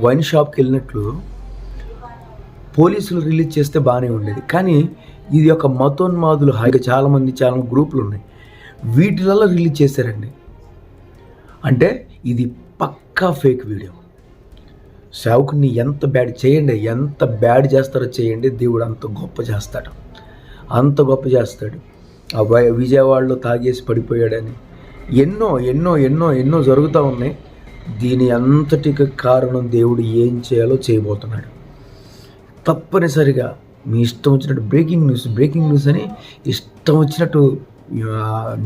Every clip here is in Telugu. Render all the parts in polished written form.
వైన్ షాప్కి వెళ్ళినట్లు పోలీసులు రిలీజ్ చేస్తే బాగానే ఉండేది. కానీ ఇది ఒక మతోన్మాదులు చాలామంది చాలా గ్రూపులు ఉన్నాయి, వీటిలలో రిలీజ్ చేశారండి. అంటే ఇది పక్కా ఫేక్ వీడియో. సేవకుని ఎంత బ్యాడ్ చేయండి, ఎంత బ్యాడ్ చేస్తారో చేయండి, దేవుడు అంత గొప్ప చేస్తాడు, అంత గొప్ప చేస్తాడు. ఆ విజయవాడలో తాగేసి పడిపోయాడని ఎన్నో ఎన్నో ఎన్నో ఎన్నో జరుగుతూ ఉన్నాయి. దీని అంతటికి కారణం దేవుడు ఏం చేయాలో చేయబోతున్నాడు. తప్పనిసరిగా మీ ఇష్టం వచ్చినట్టు బ్రేకింగ్ న్యూస్ అని ఇష్టం వచ్చినట్టు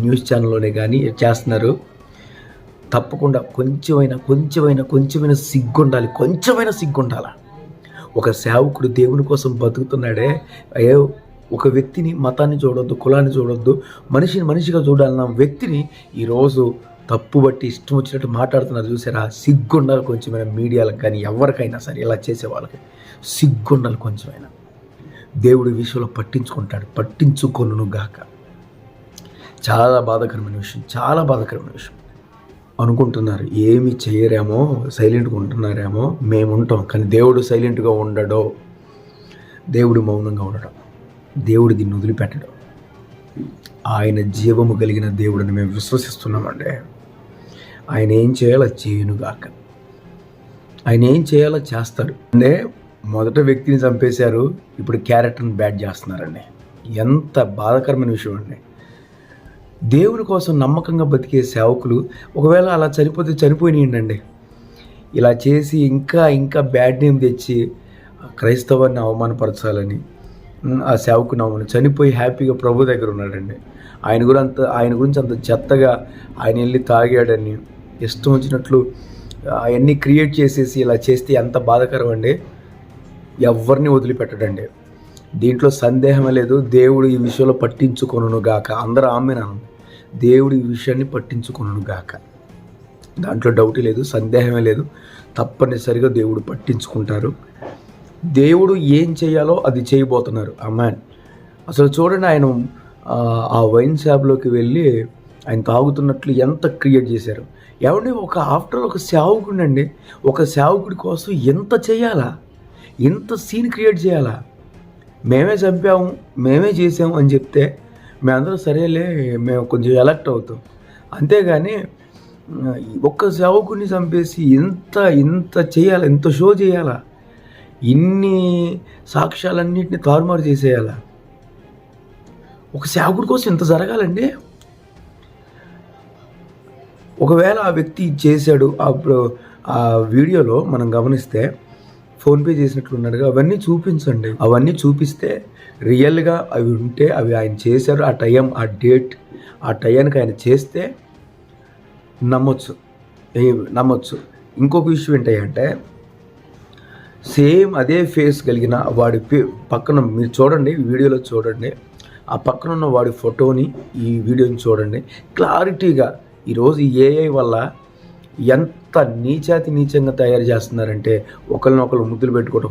న్యూస్ ఛానల్లోనే కానీ చేస్తున్నారు. తప్పకుండా కొంచెమైనా సిగ్గుండాలి, కొంచెమైనా సిగ్గుండాలి. ఒక సేవకుడు దేవుని కోసం బతుకుతున్నాడే, ఒక వ్యక్తిని మతాన్ని చూడొద్దు, కులాన్ని చూడొద్దు, మనిషిగా చూడాలన్న వ్యక్తిని ఈరోజు తప్పుబట్టి ఇష్టం వచ్చినట్టు మాట్లాడుతున్నారు. చూసారా? సిగ్గుండాలి కొంచెమైనా. మీడియాలకు కానీ ఎవరికైనా సరే ఇలా చేసే వాళ్ళకి సిగ్గుండాలి కొంచెమైనా. దేవుడి విషయంలో పట్టించుకొనును గాక. చాలా బాధాకరమైన విషయం. అనుకుంటున్నారు ఏమి చేయరేమో, సైలెంట్గా ఉంటున్నారేమో, మేము ఉంటాం. కానీ దేవుడు సైలెంట్గా ఉండడో, దేవుడు మౌనంగా ఉండడం, దేవుడు దీన్ని వదిలిపెట్టడం. ఆయన జీవము కలిగిన దేవుడిని మేము విశ్వసిస్తున్నామండి. ఆయన ఏం చేయాలో చేయనుగాక, ఆయన ఏం చేయాలో చేస్తాడు. అంటే మొదట వ్యక్తిని చంపేశారు, ఇప్పుడు క్యారెక్టర్ని బ్యాడ్ చేస్తున్నారండి. ఎంత బాధాకరమైన విషయం అండి. దేవుని కోసం నమ్మకంగా బతికే సేవకులు ఒకవేళ అలా చనిపోయినాయండి. ఇలా చేసి ఇంకా బ్యాడ్ నేమ్ తెచ్చి క్రైస్తవాన్ని అవమానపరచాలని ఆ సేవకుని చనిపోయి హ్యాపీగా ప్రభు దగ్గర ఉన్నాడండి. ఆయన గురించి అంత చెత్తగా ఆయన వెళ్ళి తాగాడని ఇష్టం వచ్చినట్లు అవన్నీ క్రియేట్ చేసేసి ఇలా చేస్తే ఎంత బాధాకరం అండి. ఎవరిని వదిలిపెట్టడండి, దీంట్లో సందేహమే లేదు. దేవుడు ఈ విషయంలో పట్టించుకొనును గాక. అందరూ ఆమెనాను. దేవుడు ఈ విషయాన్ని పట్టించుకొనును గాక, దాంట్లో డౌట్ లేదు, సందేహమే లేదు. తప్పనిసరిగా దేవుడు పట్టించుకుంటారు. దేవుడు ఏం చేయాలో అది చేయబోతున్నారు. ఆమేన్. అసలు చూడండి, ఆయన ఆ వైన్ షాప్లోకి వెళ్ళి ఆయన తాగుతున్నట్లు ఎంత క్రియేట్ చేశారు. ఏమంటే ఒక సేవకుడండి, ఒక సేవకుడి కోసం ఎంత చేయాలా, ఎంత సీన్ క్రియేట్ చేయాలా. మేమే చంపాము, మేమే చేసాము అని చెప్తే మేమందరం సరేలే, మేము కొంచెం ఎలక్ట్ అవుతాం. అంతేగాని ఒక్క సేవకుడిని చంపేసి ఇంత చేయాలా, ఇంత షో చేయాలా, ఇన్ని సాక్ష్యాలన్నింటినీ తారుమారు చేసేయాలా. ఒక సేవకుడి కోసం ఇంత జరగాలండి. ఒకవేళ ఆ వ్యక్తి చేశాడు, అప్పుడు ఆ వీడియోలో మనం గమనిస్తే ఫోన్పే చేసినట్లున్నాడుగా, అవన్నీ చూపించండి. అవన్నీ చూపిస్తే రియల్గా అవి ఉంటే అవి ఆయన చేశారు, ఆ టైం, ఆ డేట్, ఆ టయానికి ఆయన చేస్తే నమ్మొచ్చు. ఇంకొక విషయం ఏంటంటే, సేమ్ అదే ఫేస్ కలిగిన వాడి పక్కన మీరు చూడండి, వీడియోలో చూడండి, ఆ పక్కన ఉన్న వాడి ఫోటోని ఈ వీడియోని చూడండి క్లారిటీగా. ఈరోజు ఏఐ వల్ల ఎంత నీచంగా తయారు చేస్తున్నారంటే, ఒకరినొకరు ముద్దులు పెట్టుకోవడం,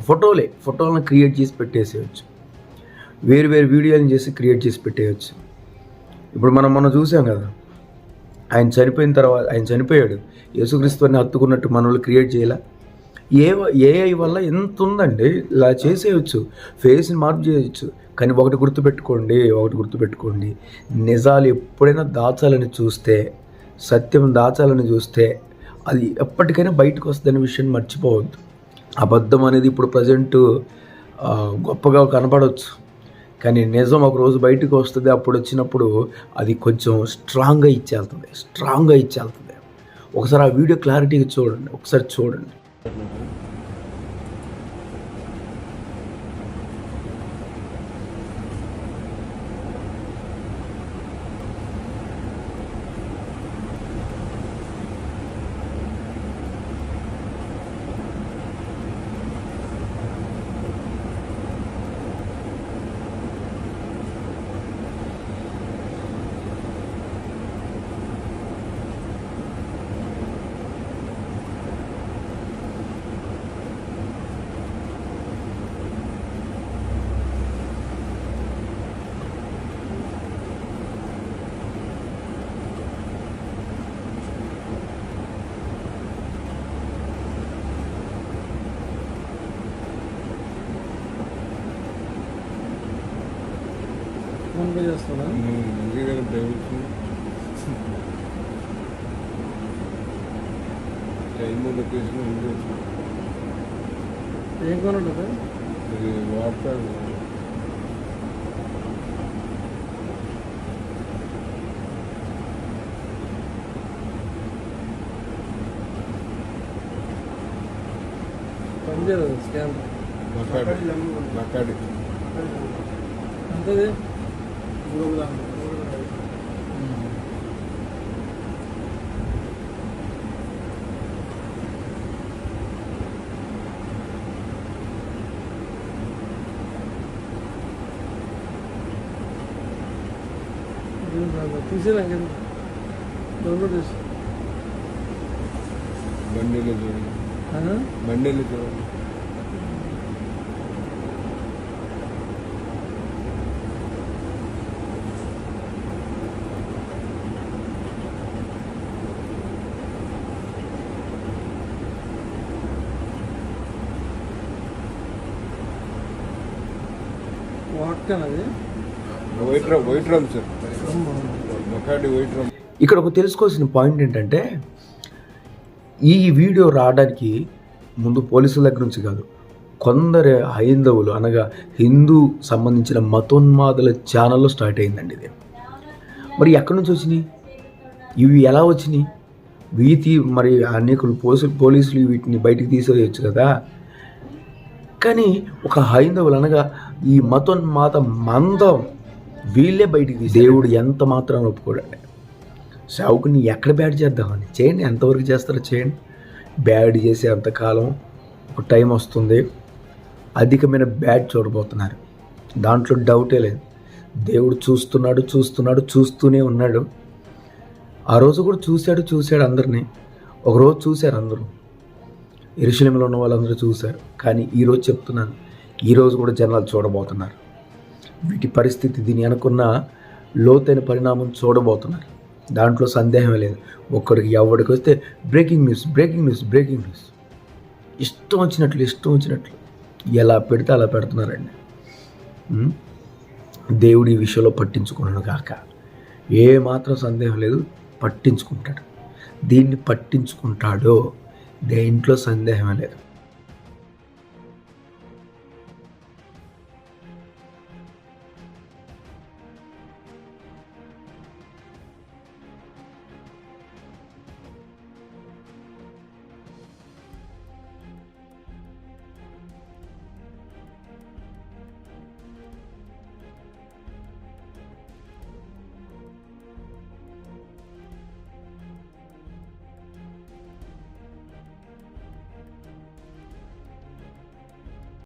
ఫోటోలను క్రియేట్ చేసి పెట్టేసేయచ్చు, వేరు వీడియోలను చేసి క్రియేట్ చేసి పెట్టేయచ్చు. ఇప్పుడు మనం చూసాం కదా, ఆయన చనిపోయాడు, యేసుక్రీస్తుని హత్తుకున్నట్టు మనల్ని క్రియేట్ చేయాల. ఏఐ వల్ల ఎంత ఉందండి, ఇలా చేసేయచ్చు, ఫేస్ని మార్పు చేయొచ్చు. కానీ ఒకటి గుర్తుపెట్టుకోండి, నిజాలు ఎప్పుడైనా దాచాలని చూస్తే, సత్యం దాచాలని చూస్తే అది ఎప్పటికైనా బయటకు వస్తుందనే విషయాన్ని మర్చిపోవద్దు. అబద్ధం అనేది ఇప్పుడు ప్రజెంట్ గొప్పగా కనపడవచ్చు, కానీ నిజం ఒకరోజు బయటకు వస్తుంది. అప్పుడు వచ్చినప్పుడు అది కొంచెం స్ట్రాంగ్గా ఇచ్చేస్తుంది. ఒకసారి ఆ వీడియో క్లారిటీగా చూడండి. ఫోన్పే చేస్తున్నా ఏం కొనుంటుంది వాట్సాప్ పనిచేయలేదు స్కాన్ నకాడి అంతది తీసేదా డౌన్లోడ్ చేసి బండిలో చూడండి బండిలో చూడండి వాట్కాన్ అది వైట్ రామ్ సార్ నకాడి వైట్ రామ్. ఇక్కడ ఒక తెలుసుకోవాల్సిన పాయింట్ ఏంటంటే ఈ వీడియో రావడానికి ముందు పోలీసుల దగ్గర నుంచి కాదు, కొందరు హైందవులు అనగా హిందూ సంబంధించిన మతోన్మాదుల ఛానల్లో స్టార్ట్ అయిందండి ఇది. మరి ఎక్కడి నుంచి వచ్చినాయి, ఇవి ఎలా వచ్చినాయి? మరి అనేకులు పోలీసులు వీటిని బయటికి తీసేయచ్చు కదా. కానీ ఒక హైందవులు అనగా ఈ మతోన్మాద మందం వీళ్ళే బయటికి తీసి దేవుడు ఎంత మాత్రం ఒప్పుకోడండి. సావుకుని ఎక్కడ బ్యాడ్ చేద్దామని చేయండి, ఎంతవరకు చేస్తారో చేయండి. బ్యాడ్ చేసే అంతకాలం ఒక టైం వస్తుంది, అధికమైన బ్యాడ్ చూడబోతున్నారు, దాంట్లో డౌటే లేదు. దేవుడు చూస్తూనే ఉన్నాడు. ఆ రోజు కూడా చూశాడు అందరినీ. ఒకరోజు చూశారు అందరూ, యెరూషలేములో ఉన్న వాళ్ళందరూ చూశారు. కానీ ఈరోజు చెప్తున్నాను, ఈరోజు కూడా జనాలు చూడబోతున్నారు. వీటి పరిస్థితి దీని అనుకున్న లోతైన పరిణామం చూడబోతున్నారు, దాంట్లో సందేహం లేదు. ఒక్కడికి ఎవడికి వస్తే బ్రేకింగ్ న్యూస్ ఇష్టం వచ్చినట్లు ఎలా పెడితే అలా పెడుతున్నారండి. దేవుడు ఈ విషయంలో పట్టించుకున్నాను కాక ఏ మాత్రం సందేహం లేదు, పట్టించుకుంటాడు. దీన్ని పట్టించుకుంటాడో దేంట్లో సందేహమే లేదు.